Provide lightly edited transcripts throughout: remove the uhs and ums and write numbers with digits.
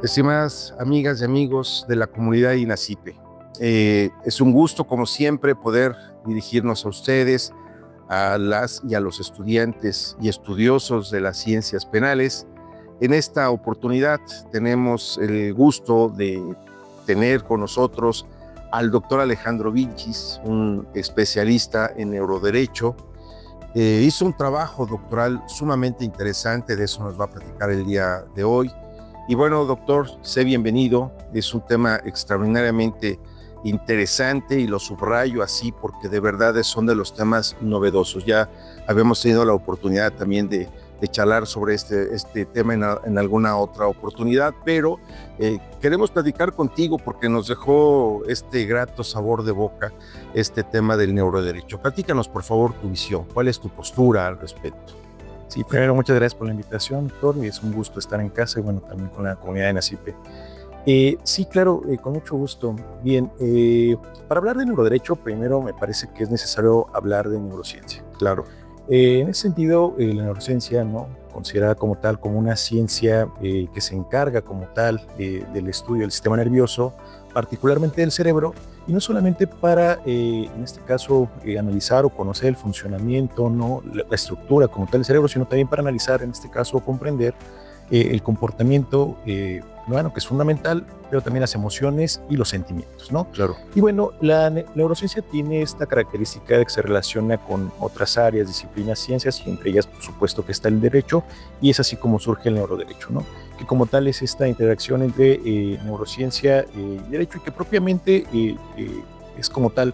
Estimadas amigas y amigos de la comunidad INACIPE, es un gusto, como siempre, poder dirigirnos a ustedes, a las y a los estudiantes y estudiosos de las ciencias penales. En esta oportunidad tenemos el gusto de tener con nosotros al doctor Alejandro Vilchis, un especialista en neuroderecho. Hizo un trabajo doctoral sumamente interesante, de eso nos va a platicar el día de hoy. Y bueno, doctor, sé bienvenido. Es un tema extraordinariamente interesante y lo subrayo así porque de verdad son de los temas novedosos. Ya habíamos tenido la oportunidad también de charlar sobre este tema en alguna otra oportunidad, pero queremos platicar contigo porque nos dejó este grato sabor de boca este tema del neuroderecho. Platícanos, por favor, tu visión. ¿Cuál es tu postura al respecto? Sí, primero muchas gracias por la invitación, doctor, y es un gusto estar en casa y bueno, también con la comunidad de NACIPE. Sí, claro, con mucho gusto. Bien, para hablar de neuroderecho, primero me parece que es necesario hablar de neurociencia. Claro. En ese sentido, la neurociencia, ¿no?, considerada como tal, como una ciencia que se encarga como tal del estudio del sistema nervioso, particularmente del cerebro, y no solamente para, en este caso, analizar o conocer el funcionamiento, ¿no?, la estructura como tal del cerebro, sino también para analizar, en este caso, comprender el comportamiento humano, que es fundamental, pero también las emociones y los sentimientos, ¿no? Claro. Y bueno, la neurociencia tiene esta característica de que se relaciona con otras áreas, disciplinas, ciencias, y entre ellas, por supuesto, que está el derecho, y es así como surge el neuroderecho, ¿no?, que como tal es esta interacción entre neurociencia y derecho, y que propiamente es como tal,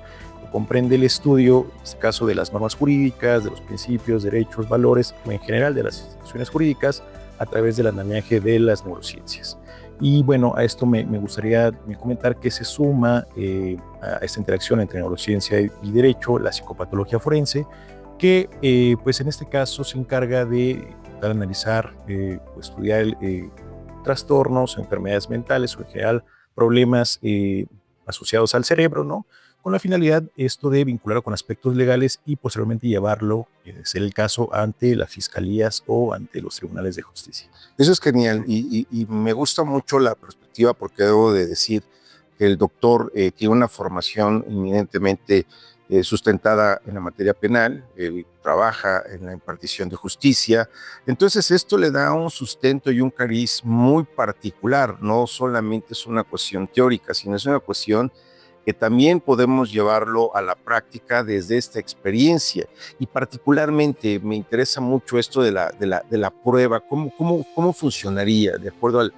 comprende el estudio, en este caso, de las normas jurídicas, de los principios, derechos, valores, o en general de las instituciones jurídicas, a través del andamiaje de las neurociencias. Y bueno, a esto me gustaría comentar que se suma a esta interacción entre neurociencia y derecho la psicopatología forense, que pues en este caso se encarga de analizar o estudiar trastornos, enfermedades mentales o en general problemas asociados al cerebro, ¿no?, con la finalidad esto de vincularlo con aspectos legales y posteriormente llevarlo, de ser el caso, ante las fiscalías o ante los tribunales de justicia. Eso es genial y me gusta mucho la perspectiva porque debo de decir que el doctor tiene una formación eminentemente sustentada en la materia penal, él trabaja en la impartición de justicia, entonces esto le da un sustento y un cariz muy particular, no solamente es una cuestión teórica, sino es una cuestión que también podemos llevarlo a la práctica desde esta experiencia. Y particularmente me interesa mucho esto de la prueba, cómo funcionaría de acuerdo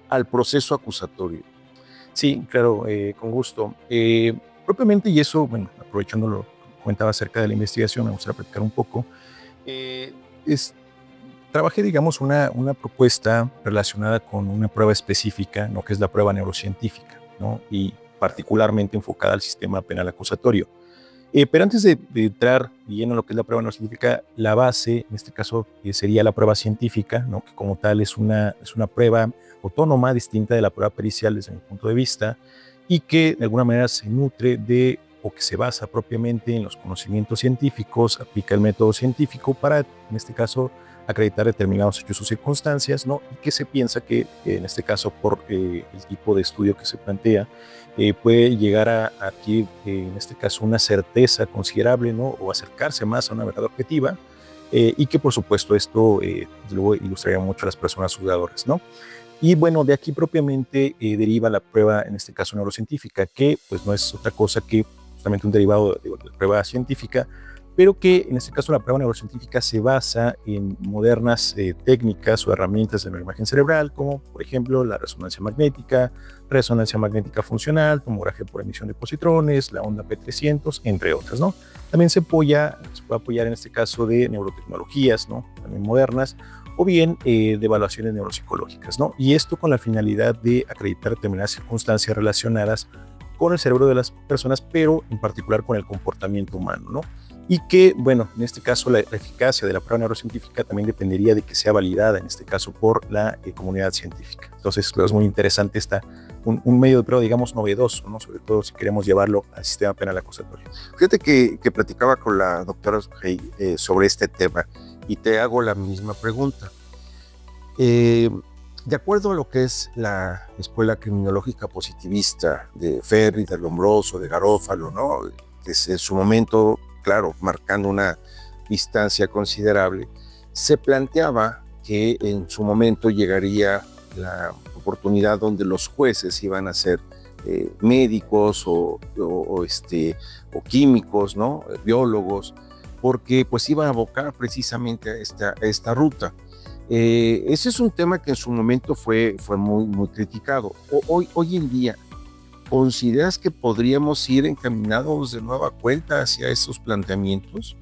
al proceso acusatorio. Sí, claro, con gusto. Propiamente, y eso, bueno, aprovechando lo que comentaba acerca de la investigación, me gustaría platicar un poco. Eh, es, Trabajé, digamos, una propuesta relacionada con una prueba específica, ¿no?, que es la prueba neurocientífica, ¿no?, y particularmente enfocada al sistema penal acusatorio. Pero antes de entrar bien en lo que es la prueba neurocientífica, la base, en este caso, sería la prueba científica, ¿no?, que como tal es una prueba autónoma, distinta de la prueba pericial desde mi punto de vista, y que de alguna manera se nutre de, o que se basa propiamente en los conocimientos científicos, aplica el método científico para, en este caso, acreditar determinados hechos o circunstancias, ¿no?, y que se piensa que, en este caso, por el tipo de estudio que se plantea, puede llegar a adquirir, en este caso, una certeza considerable, ¿no?, o acercarse más a una verdad objetiva, y que, por supuesto, esto luego ilustraría mucho a las personas juzgadoras, ¿no? Y bueno, de aquí propiamente deriva la prueba, en este caso neurocientífica, que pues no es otra cosa que justamente un derivado de la prueba científica, pero que en este caso la prueba neurocientífica se basa en modernas técnicas o herramientas de la imagen cerebral, como por ejemplo la resonancia magnética funcional, tomografía por emisión de positrones, la onda P300, entre otras, ¿no? También se puede apoyar en este caso de neurotecnologías, ¿no?, también modernas, o bien de evaluaciones neuropsicológicas, ¿no? Y esto con la finalidad de acreditar determinadas circunstancias relacionadas con el cerebro de las personas, pero en particular con el comportamiento humano, ¿no? Y que, bueno, en este caso la eficacia de la prueba neurocientífica también dependería de que sea validada, en este caso, por la comunidad científica. Entonces, es muy interesante un medio de prueba, digamos, novedoso, ¿no?, sobre todo si queremos llevarlo al sistema penal acusatorio. Fíjate que platicaba con la doctora sobre este tema y te hago la misma pregunta. De acuerdo a lo que es la escuela criminológica positivista de Ferri, de Lombroso, de Garófalo, ¿no? Desde en su momento, claro, marcando una distancia considerable, se planteaba que en su momento llegaría la oportunidad donde los jueces iban a ser médicos o químicos, ¿no? Biólogos, porque pues iban a abocar precisamente a esta ruta. Ese es un tema que en su momento fue muy criticado. Hoy en día, ¿consideras que podríamos ir encaminados de nueva cuenta hacia esos planteamientos?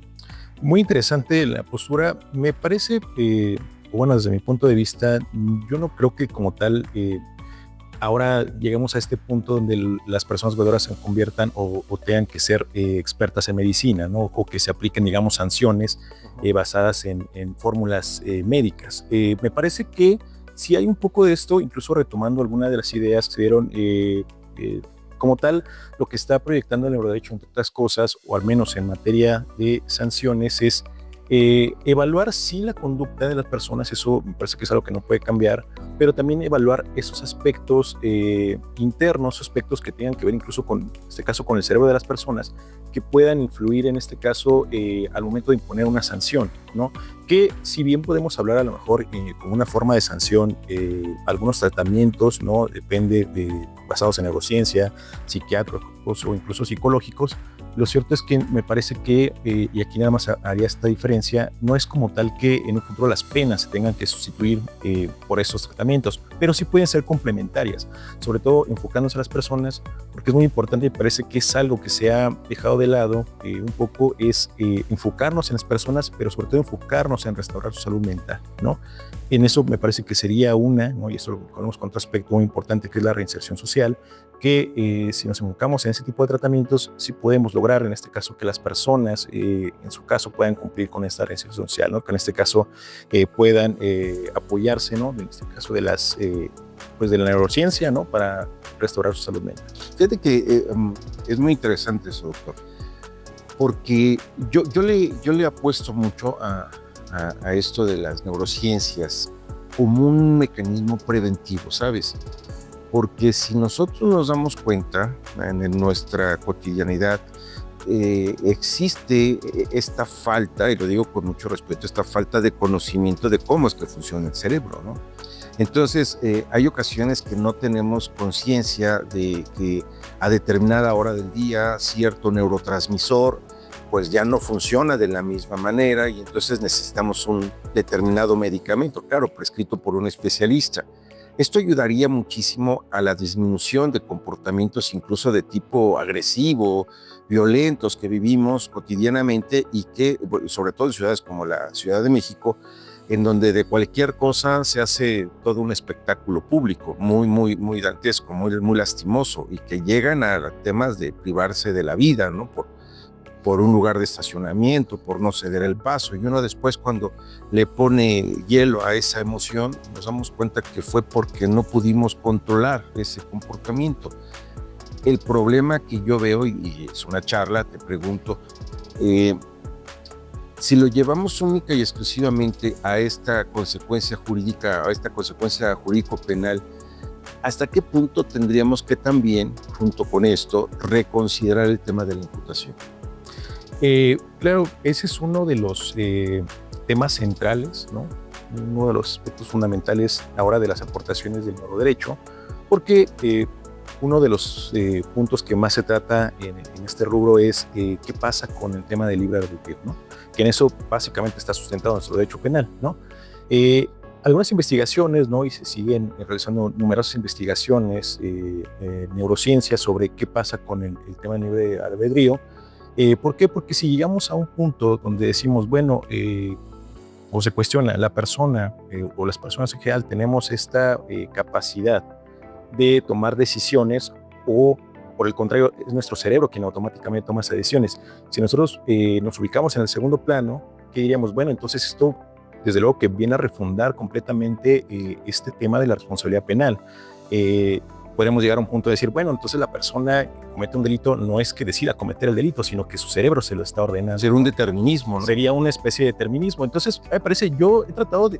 Muy interesante la postura. Me parece, bueno, desde mi punto de vista, yo no creo que como tal ahora lleguemos a este punto donde las personas jugadoras se conviertan o tengan que ser expertas en medicina, ¿no? O que se apliquen, digamos, sanciones basadas en fórmulas médicas. Me parece que si hay un poco de esto, incluso retomando algunas de las ideas que se dieron como tal, lo que está proyectando el neuroderecho, entre otras cosas, o al menos en materia de sanciones, es evaluar sí la conducta de las personas. Eso me parece que es algo que no puede cambiar, pero también evaluar esos aspectos internos, aspectos que tengan que ver incluso con, en este caso, con el cerebro de las personas, que puedan influir en este caso al momento de imponer una sanción, ¿no? Que si bien podemos hablar a lo mejor como una forma de sanción, algunos tratamientos, ¿no? Depende basados en neurociencia, psiquiátricos o incluso psicológicos. Lo cierto es que me parece que, y aquí nada más haría esta diferencia, no es como tal que en un futuro las penas se tengan que sustituir por esos tratamientos, pero sí pueden ser complementarias, sobre todo enfocándose a las personas, porque es muy importante y me parece que es algo que se ha dejado de lado un poco, es enfocarnos en las personas, pero sobre todo enfocarnos en restaurar su salud mental, ¿no? En eso me parece que sería una, ¿no? Y eso lo conocemos con otro aspecto muy importante que es la reinserción social, que si nos enfocamos en ese tipo de tratamientos, sí podemos lograr en este caso que las personas, en su caso, puedan cumplir con esta reinserción social, ¿no? Que en este caso puedan apoyarse, ¿no? En este caso de las, pues de la neurociencia, ¿no? Para restaurar su salud mental. Fíjate que es muy interesante eso, doctor, porque yo le apuesto mucho a esto de las neurociencias como un mecanismo preventivo, ¿sabes? Porque si nosotros nos damos cuenta en nuestra cotidianidad, existe esta falta, y lo digo con mucho respeto, esta falta de conocimiento de cómo es que funciona el cerebro, ¿no? Entonces, hay ocasiones que no tenemos conciencia de que a determinada hora del día cierto neurotransmisor pues ya no funciona de la misma manera y entonces necesitamos un determinado medicamento, claro, prescrito por un especialista. Esto ayudaría muchísimo a la disminución de comportamientos incluso de tipo agresivo, violentos que vivimos cotidianamente y que, sobre todo en ciudades como la Ciudad de México, en donde de cualquier cosa se hace todo un espectáculo público, muy dantesco, muy lastimoso, y que llegan a temas de privarse de la vida, ¿no? Por un lugar de estacionamiento, por no ceder el paso. Y uno después, cuando le pone hielo a esa emoción, nos damos cuenta que fue porque no pudimos controlar ese comportamiento. El problema que yo veo, y es una charla, te pregunto, si lo llevamos única y exclusivamente a esta consecuencia jurídica, a esta consecuencia jurídico-penal, ¿hasta qué punto tendríamos que también, junto con esto, reconsiderar el tema de la imputación? Claro, ese es uno de los temas centrales, ¿no? Uno de los aspectos fundamentales ahora de las aportaciones del neuroderecho, porque uno de los puntos que más se trata en este rubro es qué pasa con el tema del libre albedrío, ¿no? Que en eso básicamente está sustentado nuestro derecho penal, ¿no? Algunas investigaciones, ¿no? Y se siguen realizando numerosas investigaciones, neurociencias sobre qué pasa con el tema del libre albedrío. ¿Por qué? Porque si llegamos a un punto donde decimos, bueno, o se cuestiona, la persona o las personas en general tenemos esta capacidad de tomar decisiones o por el contrario es nuestro cerebro quien automáticamente toma esas decisiones. Si nosotros nos ubicamos en el segundo plano, ¿qué diríamos? Bueno, entonces esto desde luego que viene a refundar completamente este tema de la responsabilidad penal. podemos llegar a un punto de decir, bueno, entonces la persona que comete un delito no es que decida cometer el delito, sino que su cerebro se lo está ordenando. Sería un determinismo, ¿no? Sería una especie de determinismo. Entonces, me parece, yo he tratado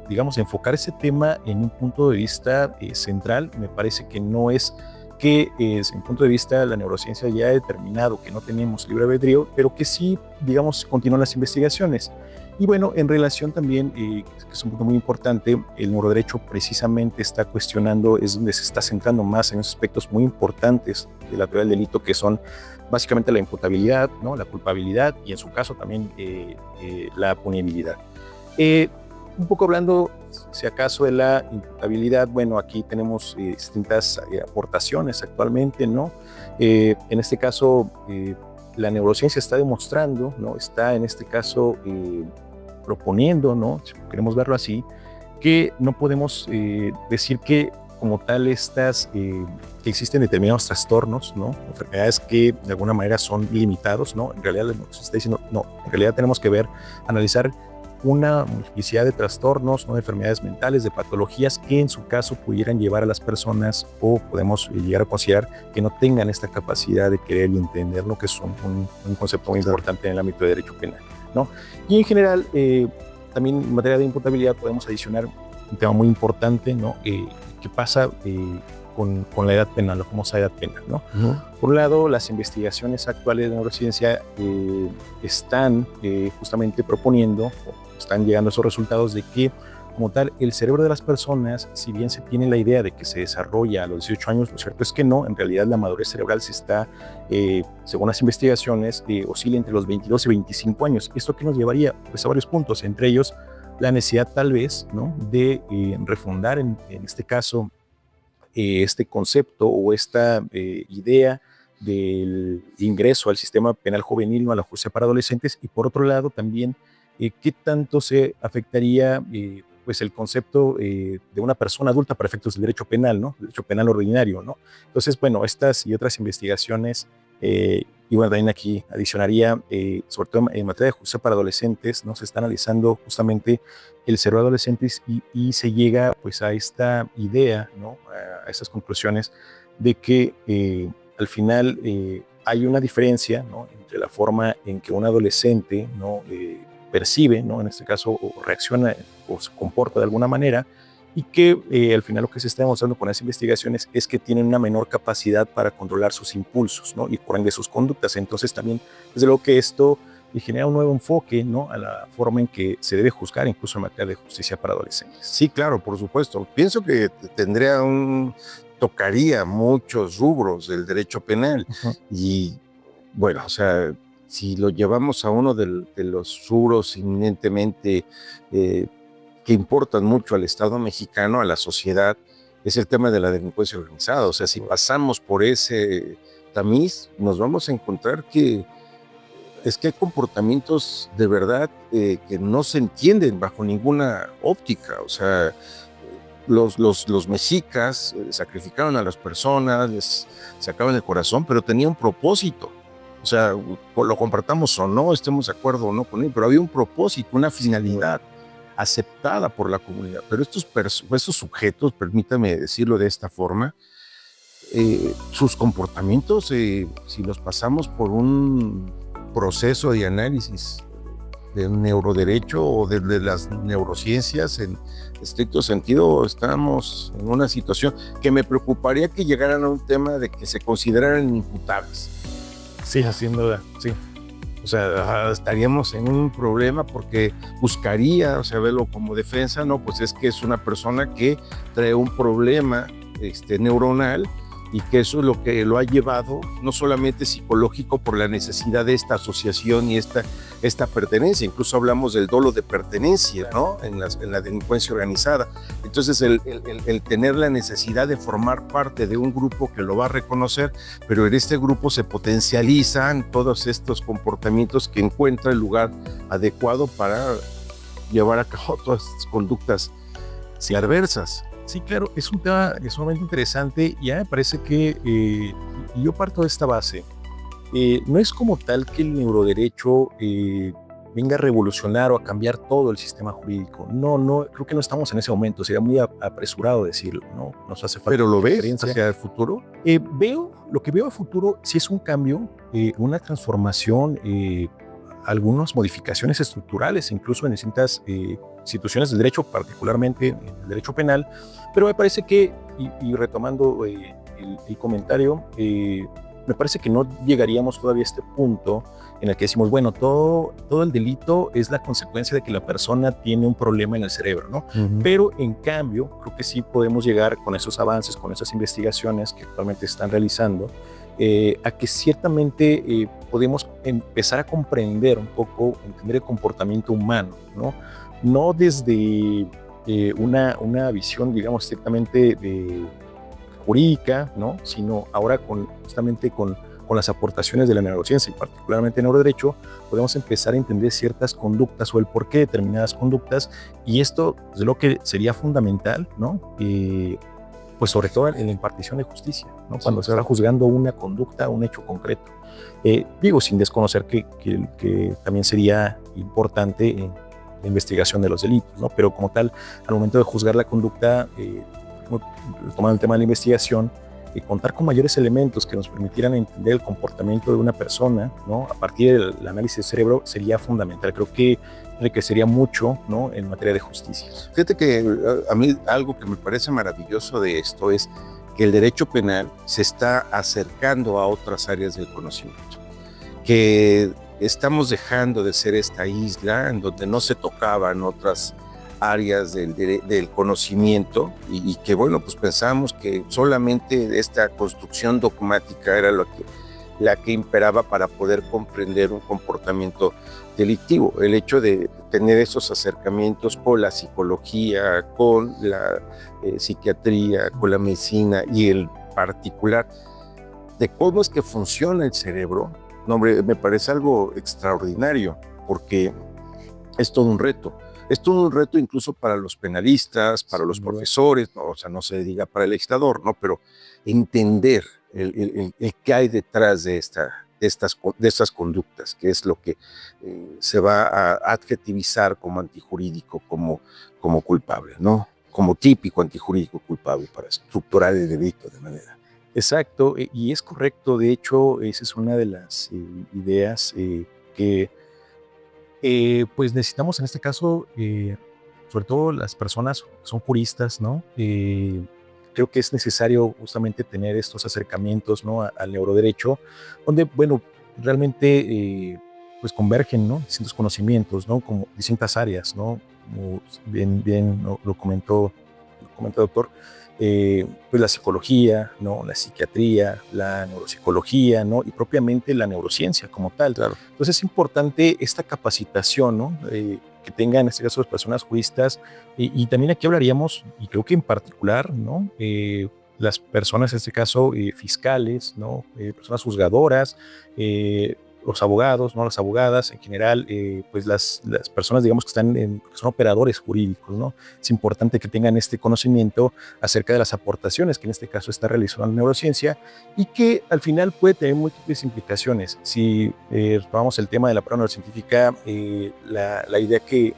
digamos, enfocar ese tema en un punto de vista central. Me parece que no es que desde mi punto de vista la neurociencia ya ha determinado que no tenemos libre albedrío, pero que sí, digamos, continúan las investigaciones. Y bueno, en relación también, que es un punto muy importante, el neuroderecho precisamente está cuestionando, es donde se está centrando más en esos aspectos muy importantes de la teoría del delito, que son básicamente la imputabilidad, ¿no? La culpabilidad y en su caso también la punibilidad. Un poco hablando, si acaso, de la imputabilidad, bueno, aquí tenemos distintas aportaciones actualmente, ¿no? En este caso, la neurociencia está demostrando, ¿no? Está en este caso proponiendo, ¿no? Si queremos verlo así, que no podemos decir que como tal que existen determinados trastornos, ¿no? Enfermedades que de alguna manera son limitados, ¿no? En realidad se está diciendo, no, en realidad tenemos que analizar una multiplicidad de trastornos, ¿no? De enfermedades mentales, de patologías que en su caso pudieran llevar a las personas o podemos llegar a considerar que no tengan esta capacidad de querer y entender lo que es un concepto muy importante en el ámbito de derecho penal, ¿no? Y en general, también en materia de imputabilidad podemos adicionar un tema muy importante, ¿no? ¿Qué pasa con la edad penal, la famosa edad penal, ¿no? Uh-huh. Por un lado, las investigaciones actuales de neurociencia están justamente proponiendo, están llegando a esos resultados de que, como tal, el cerebro de las personas, si bien se tiene la idea de que se desarrolla a los 18 años, lo cierto es que no, en realidad la madurez cerebral se está, según las investigaciones, oscila entre los 22 y 25 años. ¿Esto qué nos llevaría? Pues a varios puntos, entre ellos la necesidad tal vez, ¿no? De refundar en este caso este concepto o esta idea del ingreso al sistema penal juvenil, ¿no? A la justicia para adolescentes, y por otro lado también qué tanto se afectaría pues el concepto de una persona adulta para efectos del derecho penal, ¿no? Derecho penal ordinario, ¿no? Entonces, bueno, estas y otras investigaciones, y bueno, también aquí adicionaría, sobre todo en materia de justicia para adolescentes, ¿no? Se está analizando justamente el cerebro de adolescentes y se llega pues a esta idea, ¿no? A estas conclusiones de que al final hay una diferencia, ¿no? Entre la forma en que un adolescente, ¿no? Percibe, ¿no? En este caso, o reacciona o se comporta de alguna manera, y que al final lo que se está demostrando con las investigaciones es que tienen una menor capacidad para controlar sus impulsos, ¿no? Y por ende sus conductas. Entonces también, desde luego que esto genera un nuevo enfoque, ¿no? A la forma en que se debe juzgar, incluso en materia de justicia para adolescentes. Sí, claro, por supuesto. Pienso que tocaría muchos rubros del derecho penal. Uh-huh. Y bueno, o sea, si lo llevamos a uno de los rubros eminentemente que importan mucho al Estado mexicano, a la sociedad, es el tema de la delincuencia organizada. O sea, si pasamos por ese tamiz, nos vamos a encontrar que hay comportamientos de verdad que no se entienden bajo ninguna óptica. O sea, los mexicas sacrificaron a las personas, les sacaban el corazón, pero tenía un propósito. O sea, lo compartamos o no, estemos de acuerdo o no con él, pero había un propósito, una finalidad aceptada por la comunidad. Pero estos sujetos, permítame decirlo de esta forma, sus comportamientos, si los pasamos por un proceso de análisis de neuroderecho o de las neurociencias en estricto sentido, estamos en una situación que me preocuparía que llegaran a un tema de que se consideraran imputables. Sí, sin duda, sí. O sea, estaríamos en un problema porque buscaría, o sea, verlo como defensa, no, pues es que es una persona que trae un problema neuronal y que eso es lo que lo ha llevado, no solamente psicológico, por la necesidad de esta asociación y esta pertenencia. Incluso hablamos del dolo de pertenencia, ¿no? En la delincuencia organizada. Entonces, el tener la necesidad de formar parte de un grupo que lo va a reconocer, pero en este grupo se potencializan todos estos comportamientos que encuentra el lugar adecuado para llevar a cabo todas estas conductas adversas. Sí, claro, es un tema sumamente interesante y a mí me parece que yo parto de esta base. No es como tal que el neuroderecho venga a revolucionar o a cambiar todo el sistema jurídico. No, creo que no estamos en ese momento. Sería muy apresurado decirlo, ¿no? Nos hace falta. ¿Pero lo ves experiencia hacia el futuro? Lo que veo a futuro sí es un cambio, una transformación, algunas modificaciones estructurales, incluso en distintas instituciones del derecho, particularmente en el derecho penal, pero me parece que, y retomando el comentario, me parece que no llegaríamos todavía a este punto en el que decimos, bueno, todo el delito es la consecuencia de que la persona tiene un problema en el cerebro, ¿no? Pero en cambio, creo que sí podemos llegar con esos avances, con esas investigaciones que actualmente se están realizando, a que ciertamente podemos empezar a comprender un poco, entender el comportamiento humano, ¿no? No desde una visión, digamos, estrictamente jurídica, ¿no? Sino ahora justamente con las aportaciones de la neurociencia y particularmente en neuroderecho, podemos empezar a entender ciertas conductas o el porqué de determinadas conductas, y esto es lo que sería fundamental, ¿no? Pues sobre todo en la impartición de justicia, ¿no? Cuando se está juzgando una conducta, un hecho concreto. Digo, sin desconocer que también sería importante en la investigación de los delitos, ¿no? Pero como tal, al momento de juzgar la conducta, tomando el tema de la investigación, contar con mayores elementos que nos permitieran entender el comportamiento de una persona, ¿no? A partir del análisis del cerebro sería fundamental. Creo que enriquecería mucho, ¿no? En materia de justicia. Fíjate que a mí algo que me parece maravilloso de esto es que el derecho penal se está acercando a otras áreas del conocimiento, que estamos dejando de ser esta isla en donde no se tocaban otras áreas del conocimiento y que, bueno, pues pensamos que solamente esta construcción dogmática era la que imperaba para poder comprender un comportamiento delictivo. El hecho de tener esos acercamientos con la psicología, con la psiquiatría, con la medicina y el particular de cómo es que funciona el cerebro, no, hombre, me parece algo extraordinario, porque es todo un reto. Es todo un reto incluso para los penalistas, para los profesores, ¿no? O sea, no se diga para el legislador, ¿no? Pero entender el qué hay detrás de estas conductas, que es lo que se va a adjetivizar como antijurídico, como culpable, ¿no? Como típico antijurídico culpable para estructurar el delito de manera. Exacto, y es correcto. De hecho, esa es una de las ideas que pues necesitamos en este caso, sobre todo las personas que son juristas, ¿no? Creo que es necesario justamente tener estos acercamientos, ¿no? Al neuroderecho, donde, bueno, realmente pues convergen, ¿no? Distintos conocimientos, ¿no? Como distintas áreas, ¿no? Como bien lo comentó el doctor. Pues la psicología, ¿no? La psiquiatría, la neuropsicología, ¿no? Y propiamente la neurociencia como tal. Claro. Entonces es importante esta capacitación, ¿no? Que tengan en este caso las personas juristas, y también aquí hablaríamos, y creo que en particular, ¿no? Las personas en este caso fiscales, ¿no? Personas juzgadoras, los abogados, ¿no? Las abogadas en general, pues las personas, digamos, que que son operadores jurídicos, ¿no? Es importante que tengan este conocimiento acerca de las aportaciones que en este caso está realizando la neurociencia, y que al final puede tener múltiples implicaciones. Si tomamos el tema de la prueba neurocientífica, la idea que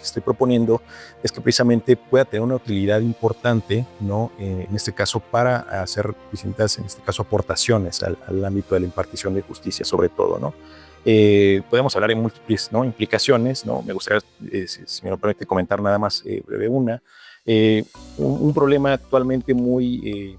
estoy proponiendo es que precisamente pueda tener una utilidad importante, ¿no? En este caso para hacer distintas, en este caso, aportaciones al ámbito de la impartición de justicia, sobre todo, ¿no? Podemos hablar de múltiples, ¿no? Implicaciones, ¿no? Me gustaría, si me lo permite, comentar nada más breve una. Un problema actualmente muy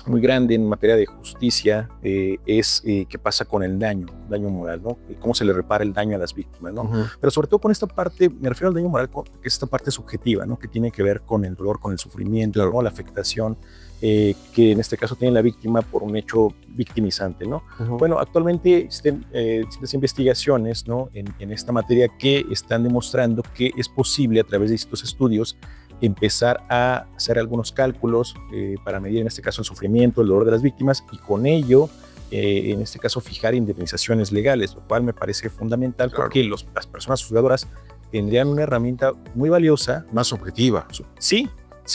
grande en materia de justicia es qué pasa con el daño moral, ¿no? Cómo se le repara el daño a las víctimas, ¿no? Pero sobre todo con esta parte, me refiero al daño moral, que es esta parte subjetiva, ¿no? Que tiene que ver con el dolor, con el sufrimiento, ¿no? La afectación que en este caso tiene la víctima por un hecho victimizante, ¿no? Bueno, actualmente existen distintas investigaciones, ¿no? En esta materia, que están demostrando que es posible, a través de estos estudios, empezar a hacer algunos cálculos para medir en este caso el sufrimiento, el dolor de las víctimas, y con ello en este caso fijar indemnizaciones legales, lo cual me parece fundamental, claro, porque las personas juzgadoras tendrían una herramienta muy valiosa, más objetiva. Sí,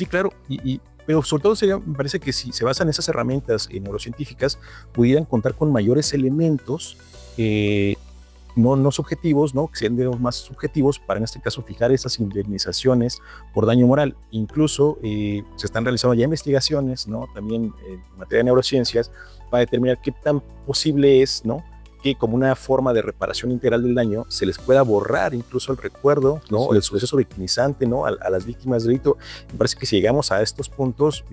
claro, pero sobre todo me parece que si se basan en esas herramientas neurocientíficas, pudieran contar con mayores elementos no subjetivos, ¿no? Que sean más subjetivos para, en este caso, fijar esas indemnizaciones por daño moral. Incluso se están realizando ya investigaciones, ¿no? También en materia de neurociencias, para determinar qué tan posible es, ¿no?, que como una forma de reparación integral del daño se les pueda borrar incluso el recuerdo, ¿no?, Sí. el suceso victimizante, ¿no?, a las víctimas de delito. Me parece que si llegamos a estos puntos,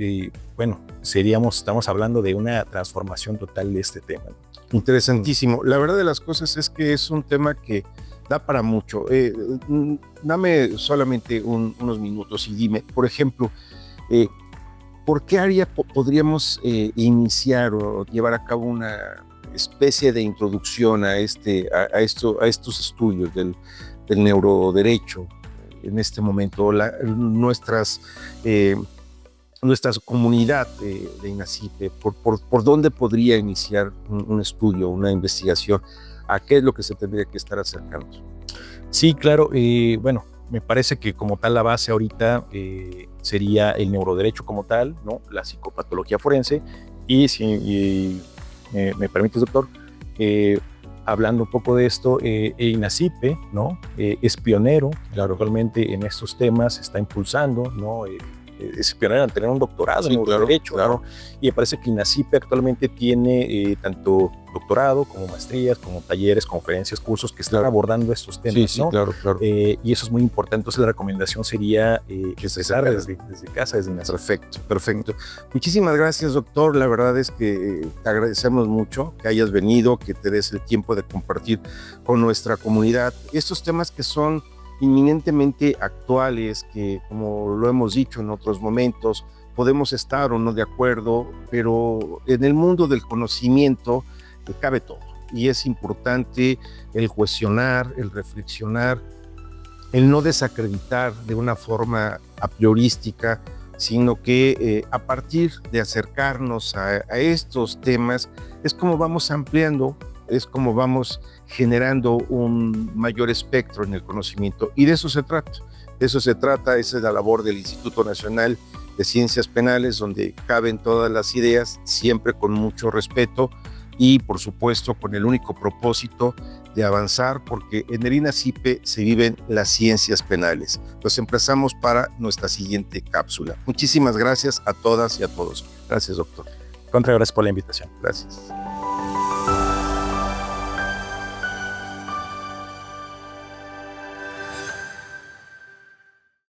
bueno, estamos hablando de una transformación total de este tema. Interesantísimo. La verdad de las cosas es que es un tema que da para mucho. Dame solamente unos minutos y dime, por ejemplo, ¿por qué área podríamos iniciar o llevar a cabo una especie de introducción a estos estudios del neuroderecho en este momento? Nuestra comunidad de INACYPE, ¿por dónde podría iniciar un estudio, una investigación? ¿A qué es lo que se tendría que estar acercando? Sí, claro. Bueno, me parece que como tal la base ahorita sería el neuroderecho como tal, ¿no?, la psicopatología forense. Y si me permites, doctor, hablando un poco de esto, INACYPE, ¿no?, es pionero, claro, actualmente en estos temas, está impulsando, ¿no?, es pionero en tener un doctorado en neuroderecho, claro, ¿no? Y me parece que INACYPE actualmente tiene tanto doctorado como maestrías, como talleres, conferencias, cursos que están abordando estos temas, Sí, ¿no? claro. Y eso es muy importante. Entonces la recomendación sería empezar desde casa, desde INACYPE. Perfecto. Muchísimas gracias, doctor. La verdad es que te agradecemos mucho que hayas venido, que te des el tiempo de compartir con nuestra comunidad estos temas que son inminentemente actuales, que, como lo hemos dicho en otros momentos, podemos estar o no de acuerdo, pero en el mundo del conocimiento cabe todo. Y es importante el cuestionar, el reflexionar, el no desacreditar de una forma a priorística, sino que a partir de acercarnos a estos temas es como vamos ampliando, es como vamos generando un mayor espectro en el conocimiento. Y de eso se trata. Esa es la labor del Instituto Nacional de Ciencias Penales, donde caben todas las ideas, siempre con mucho respeto y, por supuesto, con el único propósito de avanzar, porque en el INACYPE se viven las ciencias penales. Los emplazamos para nuestra siguiente cápsula. Muchísimas gracias a todas y a todos. Gracias, doctor. Gracias por la invitación. Gracias.